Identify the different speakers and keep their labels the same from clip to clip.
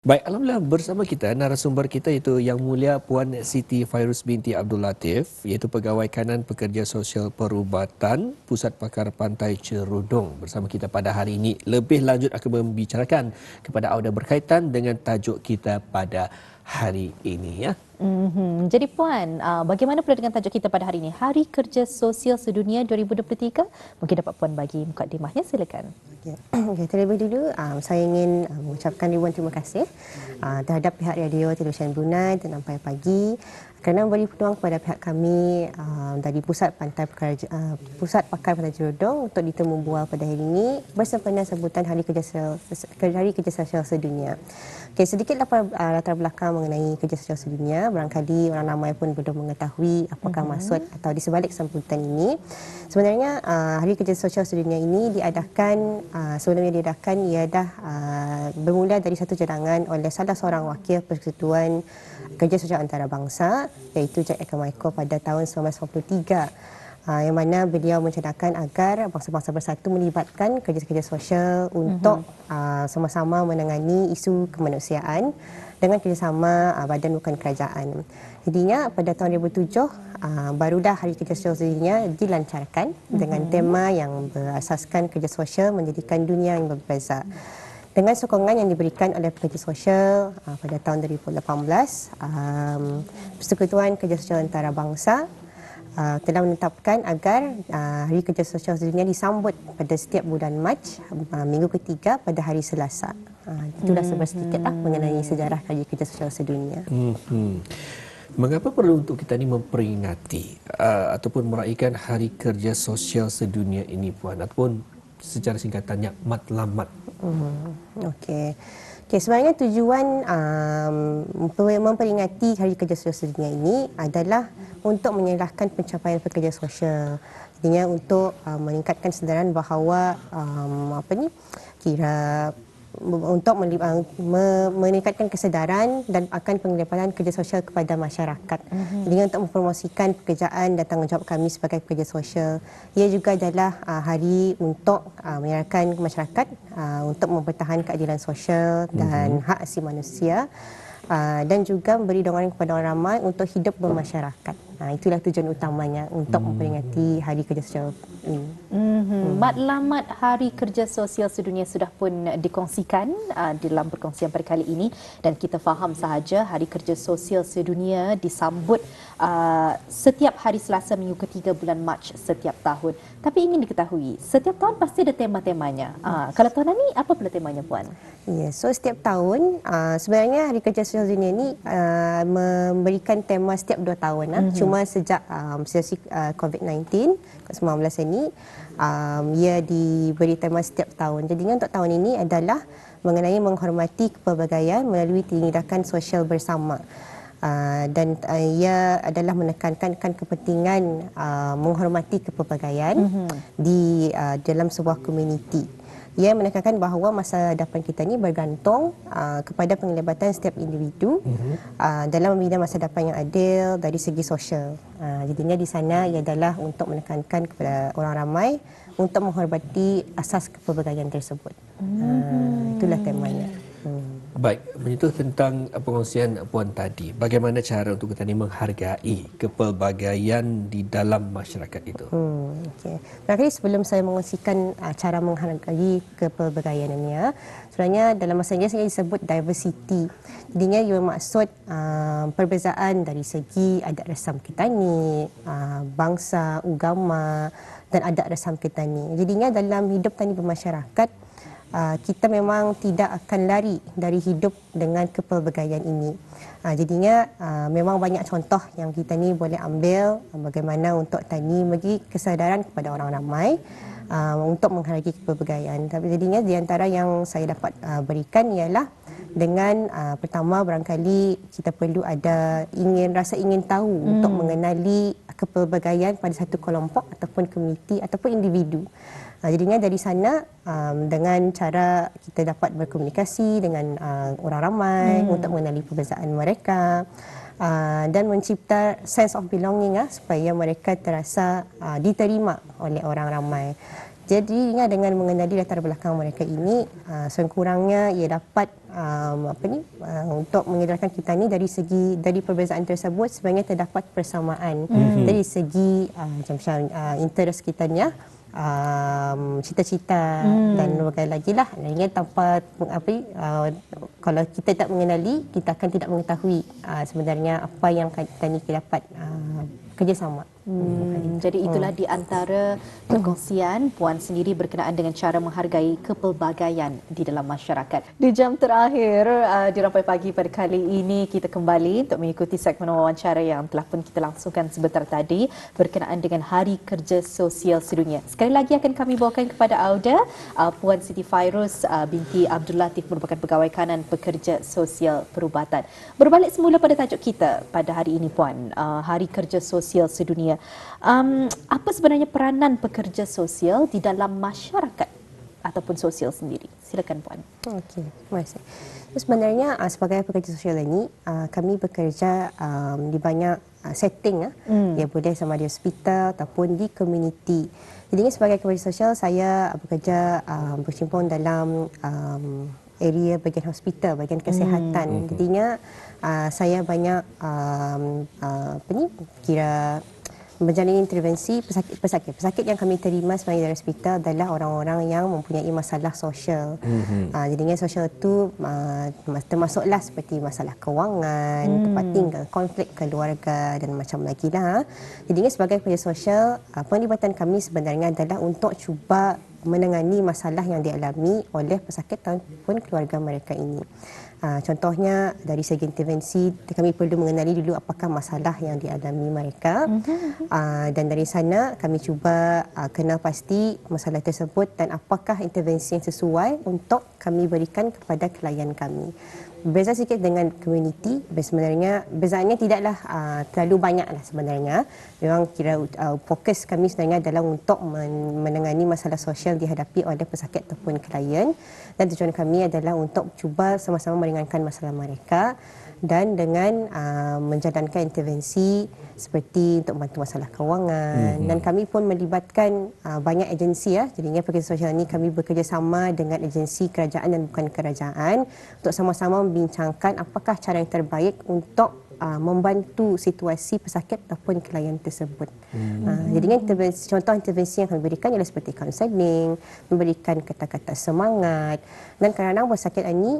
Speaker 1: Baik, alhamdulillah bersama kita narasumber kita itu Yang Mulia Puan Siti Fairuz binti Abdul Latif, iaitu Pegawai Kanan Pekerja Sosial Perubatan Pusat Pakar Pantai Cerudong bersama kita pada hari ini. Lebih lanjut akan membicarakan kepada audio berkaitan dengan tajuk kita pada hari ini, ya.
Speaker 2: Jadi Puan, bagaimana pula dengan tajuk kita pada hari ini? Hari Kerja Sosial Sedunia 2023. Mungkin dapat Puan bagi mukadimahnya, silakan.
Speaker 3: Okay, terlebih dulu saya ingin mengucapkan ribuan terima kasih terhadap pihak Radio Televisyen Brunei dan Sampai Pagi kerana memberi peluang kepada pihak kami dari Pusat Pakar Pantai Cerudong untuk ditemu bual pada hari ini bersempena sambutan Hari Kerja Sosial Sedunia. Okay, sedikit latar belakang mengenai Kerja Sosial Sedunia. Barangkali orang ramai pun belum mengetahui apakah maksud atau di sebalik sambutan ini. Sebenarnya Hari Kerja Sosial Sedunia ini ialah bermula dari satu cadangan oleh salah seorang wakil Persekutuan Kerja Sosial Antarabangsa, iaitu Jack Eka Michael pada tahun 1993. Yang mana beliau mencadangkan agar bangsa-bangsa bersatu melibatkan kerja-kerja sosial untuk sama-sama menangani isu kemanusiaan dengan kerjasama badan bukan kerajaan. Jadinya pada tahun 2007 barulah Hari Kerja Sosial Sedunia dilancarkan dengan tema yang berasaskan kerja sosial menjadikan dunia yang berbeza. Dengan sokongan yang diberikan oleh pekerja sosial pada tahun 2018, Persekutuan Kerja Sosial Antarabangsa telah menetapkan agar Hari Kerja Sosial Sedunia disambut pada setiap bulan Mac, minggu ketiga pada hari Selasa. Itulah sedikit mengenai sejarah Hari Kerja Sosial Sedunia.
Speaker 1: Mengapa perlu untuk kita ni memperingati ataupun meraihkan Hari Kerja Sosial Sedunia ini, Puan? Ataupun secara singkatannya matlamat.
Speaker 3: Okey. Sebenarnya tujuan memperingati Hari Kerja Sosial Sedunia ini adalah untuk menyerahkan pencapaian pekerja sosial. Jadinya untuk meningkatkan sedaran bahawa untuk meningkatkan kesedaran dan akan penglibatan kerja sosial kepada masyarakat. Jadi untuk mempromosikan pekerjaan dan tanggungjawab kami sebagai pekerja sosial. Ia juga adalah hari untuk menyerahkan masyarakat untuk mempertahankan keadilan sosial dan hak asasi manusia. Dan juga memberi dorongan kepada orang ramai untuk hidup bermasyarakat. Itulah tujuan utamanya untuk memperingati Hari Kerja Sosial ini.
Speaker 2: Matlamat Hari Kerja Sosial Sedunia sudah pun dikongsikan dalam perkongsian pada kali ini, dan kita faham sahaja Hari Kerja Sosial Sedunia disambut setiap hari Selasa minggu ketiga bulan Mac setiap tahun. Tapi ingin diketahui, setiap tahun pasti ada tema-temanya. Kalau tahun ini apa pula temanya, Puan?
Speaker 3: So setiap tahun sebenarnya Hari Kerja Sosial Sedunia ini memberikan tema setiap 2 tahun. Cuma sejak situasi COVID-19 ini ia diberi tema setiap tahun. Jadi untuk tahun ini adalah mengenai menghormati kepelbagaian melalui tindakan sosial bersama. Dan ia adalah menekankan kepentingan menghormati kepelbagaian di dalam sebuah komuniti. Ia menekankan bahawa masa depan kita ini bergantung kepada penglibatan setiap individu dalam membina masa depan yang adil dari segi sosial. Jadinya di sana ia adalah untuk menekankan kepada orang ramai untuk menghormati asas kepelbagaian tersebut. Itulah temanya.
Speaker 1: Baik, menyentuh tentang pengongsian Puan tadi, bagaimana cara untuk kita ni menghargai kepelbagaian di dalam masyarakat itu?
Speaker 3: Okey. Sebelum saya mengongsikan cara menghargai kepelbagaian ini, sebenarnya dalam bahasa Inggeris ia disebut diversity. Jadinya ia bermaksud perbezaan dari segi adat resam kita ni, bangsa, agama dan adat resam kita ni. Jadinya dalam hidup tani bermasyarakat, kita memang tidak akan lari dari hidup dengan kepelbagaian ini. Jadinya memang banyak contoh yang kita ni boleh ambil bagaimana untuk tani bagi kesedaran kepada orang ramai untuk menghargai kepelbagaian. Tapi jadinya di antara yang saya dapat berikan ialah dengan pertama barangkali kita perlu ada rasa ingin tahu untuk mengenali kepelbagaian pada satu kelompok ataupun komuniti ataupun individu. Jadinya dari sana dengan cara kita dapat berkomunikasi dengan orang ramai untuk mengenali perbezaan mereka dan mencipta sense of belonging supaya mereka terasa diterima oleh orang ramai. Jadi dengan mengenali latar belakang mereka ini, sekurang-kurangnya ia dapat untuk mengedarkan kita ni dari perbezaan tersebut sebenarnya terdapat persamaan dari segi interest kita ni, cita-cita dan berbagai lagi lah. Ini tanpa kalau kita tak mengenali, kita akan tidak mengetahui sebenarnya apa yang kita ni dapat kerjasama.
Speaker 2: Jadi itulah di antara perkongsian Puan sendiri berkenaan dengan cara menghargai kepelbagaian di dalam masyarakat. Di jam terakhir di Rampai Pagi pada kali ini, kita kembali untuk mengikuti segmen wawancara yang telah pun kita langsungkan sebentar tadi berkenaan dengan Hari Kerja Sosial Sedunia. Sekali lagi akan kami bawakan kepada Auda Puan Siti Fairuz binti Abdul Latif, merupakan pegawai kanan pekerja sosial perubatan. Berbalik semula pada tajuk kita pada hari ini, Puan, Hari Kerja Sosial Sedunia. Apa sebenarnya peranan pekerja sosial di dalam masyarakat ataupun sosial sendiri? Silakan, Puan.
Speaker 3: Okey, terima kasih. Sebenarnya sebagai pekerja sosial ini, kami bekerja di banyak setting. Ya, boleh sama di hospital ataupun di komuniti. Jadi sebagai pekerja sosial, saya bekerja bercimpung dalam area bahagian hospital, bahagian kesihatan. Jadinya saya banyak menjalani intervensi pesakit yang kami terima sebenarnya dari hospital adalah orang-orang yang mempunyai masalah sosial. Jadinya sosial itu termasuklah seperti masalah kewangan, tempat tinggal, konflik keluarga dan macam lagi lah. Jadinya sebagai pekerja sosial, penglibatan kami sebenarnya adalah untuk cuba menangani masalah yang dialami oleh pesakit ataupun keluarga mereka ini. Contohnya dari segi intervensi, kami perlu mengenali dulu apakah masalah yang dialami mereka, dan dari sana kami cuba kenal pasti masalah tersebut dan apakah intervensi yang sesuai untuk kami berikan kepada klien kami. Berbeza sikit dengan community, sebenarnya bezaannya tidaklah terlalu banyaklah sebenarnya. Memang kira fokus kami sebenarnya adalah untuk menangani masalah sosial dihadapi oleh pesakit ataupun klien, dan tujuan kami adalah untuk cuba sama-sama meringankan masalah mereka dan dengan menjalankan intervensi seperti untuk membantu masalah kewangan. Dan kami pun melibatkan banyak agensi. Jadinya pekerja sosial ini kami bekerjasama dengan agensi kerajaan dan bukan kerajaan untuk sama-sama membincangkan apakah cara yang terbaik untuk membantu situasi pesakit ataupun klien tersebut. Jadinya contoh intervensi yang kami berikan ialah seperti kaunseling, memberikan kata-kata semangat, dan kadang-kadang pesakit ini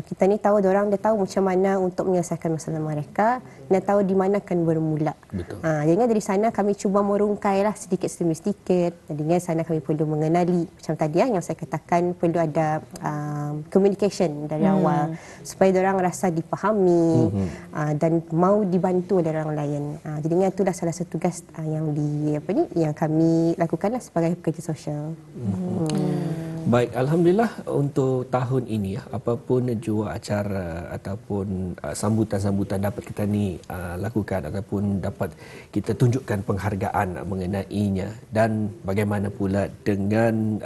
Speaker 3: kita ni tahu diorang dia tahu macam mana untuk menyelesaikan masalah mereka dan tahu di mana akan bermula. Jadinya dari sana kami cuba merungkailah sedikit demi sedikit. Jadinya sana kami perlu mengenali macam tadi yang saya katakan, perlu ada communication dari awal supaya diorang rasa dipahami dan mau dibantu oleh orang lain. Jadinya itulah salah satu tugas yang kami lakukanlah sebagai pekerja sosial.
Speaker 1: Baik, alhamdulillah untuk tahun ini apapun jua acara ataupun sambutan-sambutan dapat kita ni lakukan ataupun dapat kita tunjukkan penghargaan mengenainya, dan bagaimana pula dengan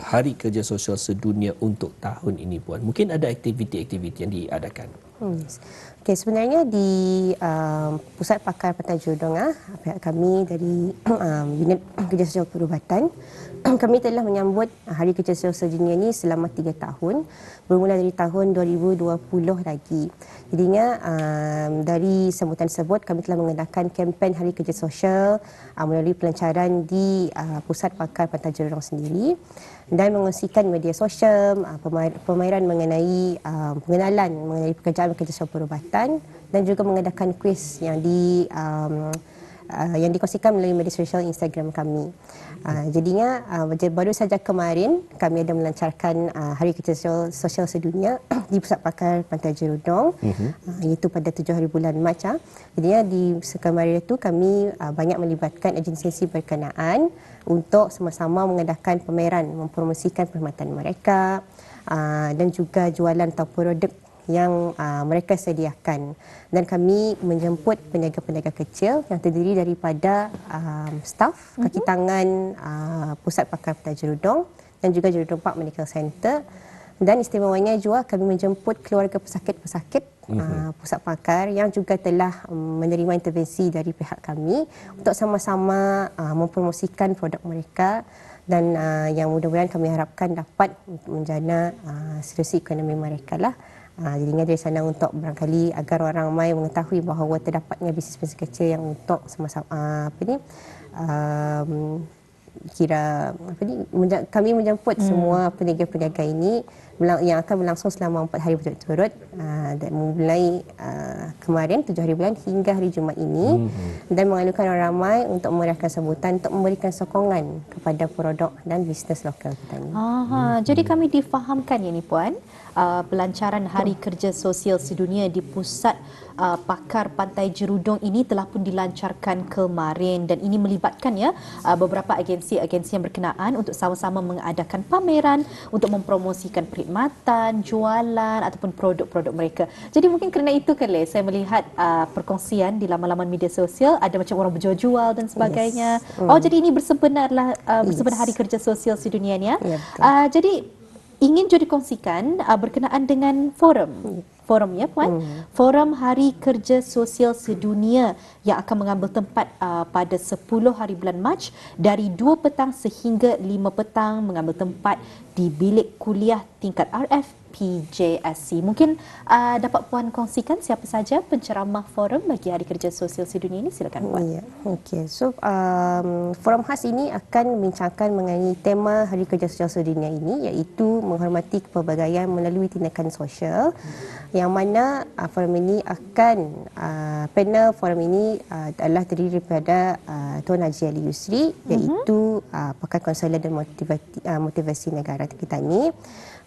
Speaker 1: Hari Kerja Sosial Sedunia untuk tahun ini, Puan. Mungkin ada aktiviti-aktiviti yang diadakan.
Speaker 3: Okay, sebenarnya di Pusat Pakar Pantai Jerudong, pihak kami dari Unit Kerja Sosial Perubatan, kami telah menyambut Hari Kerja Sosial Sedunia ini selama 3 tahun, bermula dari tahun 2020 lagi. Jadinya dari sambutan tersebut kami telah mengadakan kempen Hari Kerja Sosial melalui pelancaran di Pusat Pakar Pantai Jerudong sendiri, dan mengongsikan media sosial, pemameran mengenai pengenalan mengenai pekerjaan kerja sosial perubatan, dan juga mengadakan kuis yang dikongsikan melalui media sosial Instagram kami. Jadinya baru saja kemarin kami ada melancarkan Hari Kerja Sosial Sedunia di Pusat Pakar Pantai Jerudong, iaitu pada 7 hari bulan Mac. Jadinya di kemarin itu kami banyak melibatkan agensi berkenaan untuk sama-sama mengadakan pameran, mempromosikan perkhidmatan mereka dan juga jualan atau produk yang mereka sediakan. Dan kami menjemput peniaga-peniaga kecil yang terdiri daripada staf kaki tangan Pusat Pakar Pantai Jerudong dan juga Jerudong Park Medical Center. Dan istimewanya juga kami menjemput keluarga pesakit-pesakit Pusat Pakar yang juga telah menerima intervensi dari pihak kami untuk sama-sama mempromosikan produk mereka dan yang mudah-mudahan kami harapkan dapat menjana situasi ekonomi mereka lah. Jadinya dari sana untuk barangkali agar orang ramai mengetahui bahawa terdapatnya bisnes-bisnes kecil yang untuk sama-sama kami menjemput semua peniaga-peniaga ini yang akan berlangsung selama 4 hari berturut-turut dan mulai kemarin 7 hari bulan hingga hari Jumaat ini dan mengalukan orang ramai untuk memeriahkan sambutan untuk memberikan sokongan kepada produk dan bisnes lokal kita ini.
Speaker 2: Jadi kami difahamkan ya ni Puan, pelancaran Hari Kerja Sosial Sedunia di Pusat Pakar Pantai Jerudong ini telah pun dilancarkan kemarin dan ini melibatkan ya beberapa agensi-agensi yang berkenaan untuk sama-sama mengadakan pameran untuk mempromosikan perkhidmatan, jualan ataupun produk-produk mereka. Jadi mungkin kerana itu kali saya melihat perkongsian di laman-laman media sosial ada macam orang berjual-jual dan sebagainya.
Speaker 3: Yes.
Speaker 2: Jadi ini bersebenarlah bersebenar Hari Kerja Sosial Sedunia ni ya.
Speaker 3: Ya, betul.
Speaker 2: Jadi ingin juga dikongsikan berkenaan dengan forum ya Puan. Forum Hari Kerja Sosial Sedunia yang akan mengambil tempat pada 10 hari bulan Mac dari 2 petang sehingga 5 petang mengambil tempat di bilik kuliah tingkat RFPJSC. Mungkin dapat Puan kongsikan siapa saja penceramah forum bagi Hari Kerja Sosial Sedunia ini? Silakan Puan.
Speaker 3: Ya, okey. So forum khas ini akan membincangkan mengenai tema Hari Kerja Sosial Sedunia ini iaitu menghormati kepelbagaian melalui tindakan sosial. Yang mana forum ini akan panel forum ini adalah terdiri daripada Tuan Haji Ali Yusri iaitu pakar konsulat dan motivasi negara kita ni,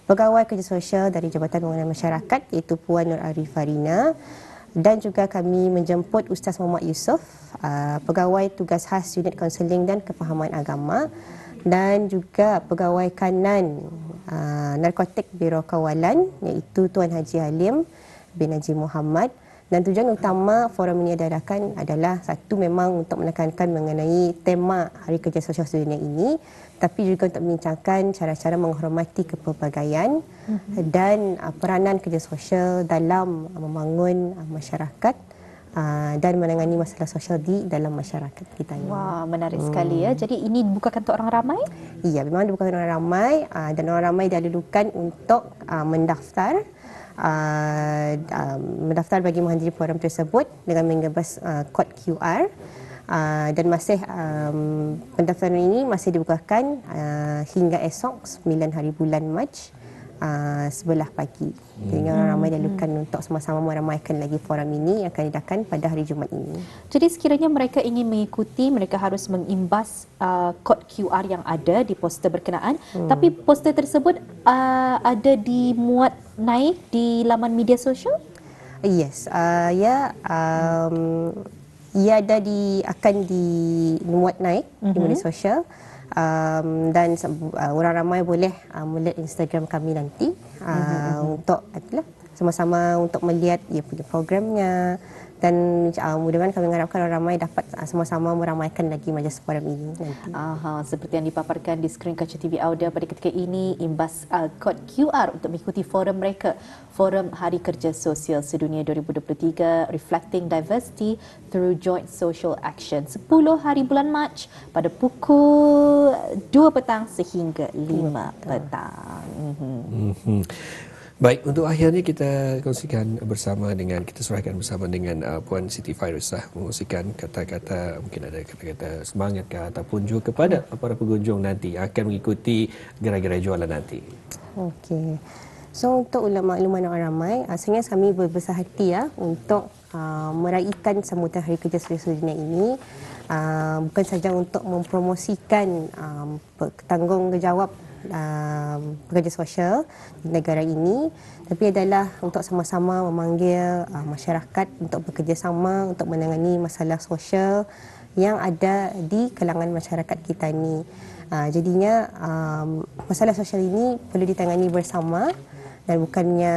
Speaker 3: pegawai kerja sosial dari Jabatan Pembangunan Masyarakat iaitu Puan Nur Arifarina, dan juga kami menjemput Ustaz Muhammad Yusof, pegawai tugas khas unit konseling dan kefahaman agama, dan juga pegawai kanan narkotik Biro Kawalan iaitu Tuan Haji Halim bin Haji Muhammad. Dan tujuan utama forum ini diadakan adalah satu memang untuk menekankan mengenai tema Hari Kerja Sosial Sedunia ini, tapi juga untuk membincangkan cara-cara menghormati kepelbagaian dan peranan kerja sosial dalam membangun masyarakat dan menangani masalah sosial di dalam masyarakat kita ini.
Speaker 2: Wah, menarik sekali ya. Jadi ini dibukakan untuk orang ramai?
Speaker 3: Ya, memang dibukakan orang ramai dan orang ramai dilalukan untuk mendaftar bagi menghadiri forum tersebut dengan mengebas kod QR dan masih pendaftaran ini masih dibukakan hingga esok 9 hari bulan Mac 11 pagi. Jadi orang ramai dilalukan untuk sama-sama meramaikan lagi forum ini yang akan diadakan pada hari Jumaat ini.
Speaker 2: Jadi sekiranya mereka ingin mengikuti, mereka harus mengimbas kod QR yang ada di poster berkenaan. Tapi poster tersebut ada dimuat naik di laman media sosial?
Speaker 3: Yes, ia akan dimuat naik di media sosial. Dan orang ramai boleh melihat Instagram kami nanti untuk sama-sama untuk melihat ia punya programnya, dan mudah-mudahan kami mengharapkan orang ramai dapat sama-sama meramaikan lagi majlis forum ini nanti.
Speaker 2: Seperti yang dipaparkan di skrin Kaca TV Audio pada ketika ini, imbas kod QR untuk mengikuti forum mereka, Forum Hari Kerja Sosial Sedunia 2023 Reflecting Diversity Through Joint Social Action, 10 hari bulan Mac pada pukul 2 petang sehingga 5 petang.
Speaker 1: Baik, untuk akhirnya kita kongsikan bersama dengan, kita serahkan bersama dengan Puan Siti Fairuzah mengongsikan kata-kata, mungkin ada kata-kata semangat ke ataupun juga kepada para pengunjung nanti yang akan mengikuti gerai-gerai jualan nanti.
Speaker 3: Okey. So untuk makluman orang ramai, sebenarnya kami berbesar hati untuk meraihkan sambutan Hari Kerja Sosial Sedunia ini, bukan saja untuk mempromosikan tanggungjawab pekerja sosial di negara ini, tapi adalah untuk sama-sama memanggil masyarakat untuk bekerjasama untuk menangani masalah sosial yang ada di kalangan masyarakat kita ni. Jadinya masalah sosial ini perlu ditangani bersama dan bukannya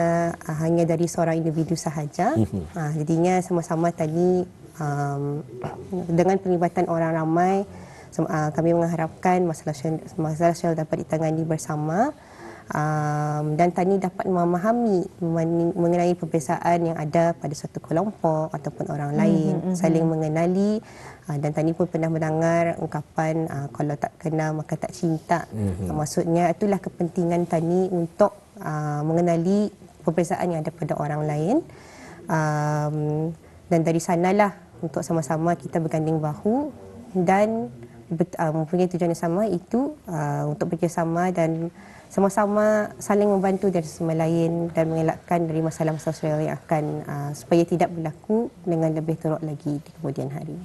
Speaker 3: hanya dari seorang individu sahaja. Jadinya sama-sama tadi dengan penglibatan orang ramai, kami mengharapkan masalah sosial dapat ditangani bersama dan Tani dapat memahami mengenai perbezaan yang ada pada satu kelompok ataupun orang lain, saling mengenali. Dan Tani pun pernah mendengar ungkapan kalau tak kenal maka tak cinta. Maksudnya itulah kepentingan Tani untuk mengenali perbezaan yang ada pada orang lain. Dan dari sanalah untuk sama-sama kita berganding bahu dan mempunyai tujuan yang sama, itu untuk bekerjasama dan sama-sama saling membantu dari sama lain dan mengelakkan dari masalah-masalah sosial yang akan supaya tidak berlaku dengan lebih teruk lagi di kemudian hari.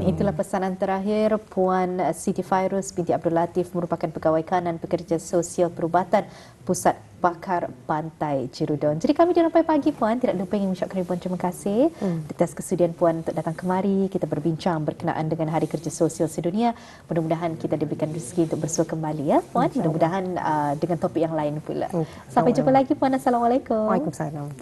Speaker 2: Itulah pesanan terakhir Puan Siti Fairuz binti Abdul Latif, merupakan pegawai kanan pekerja sosial perubatan Pusat Pakar Pantai Cerudong. Jadi kami di Rampai Pagi, Puan, tidak lupa ingin mengucapkan ribuan terima kasih atas kesudian Puan untuk datang kemari. Kita berbincang berkenaan dengan Hari Kerja Sosial Sedunia. Mudah-mudahan kita diberikan rezeki untuk bersua kembali, ya, Puan. Mudah-mudahan dengan topik yang lain pula. Sampai jumpa lagi, Puan. Assalamualaikum.
Speaker 3: Waalaikumsalam.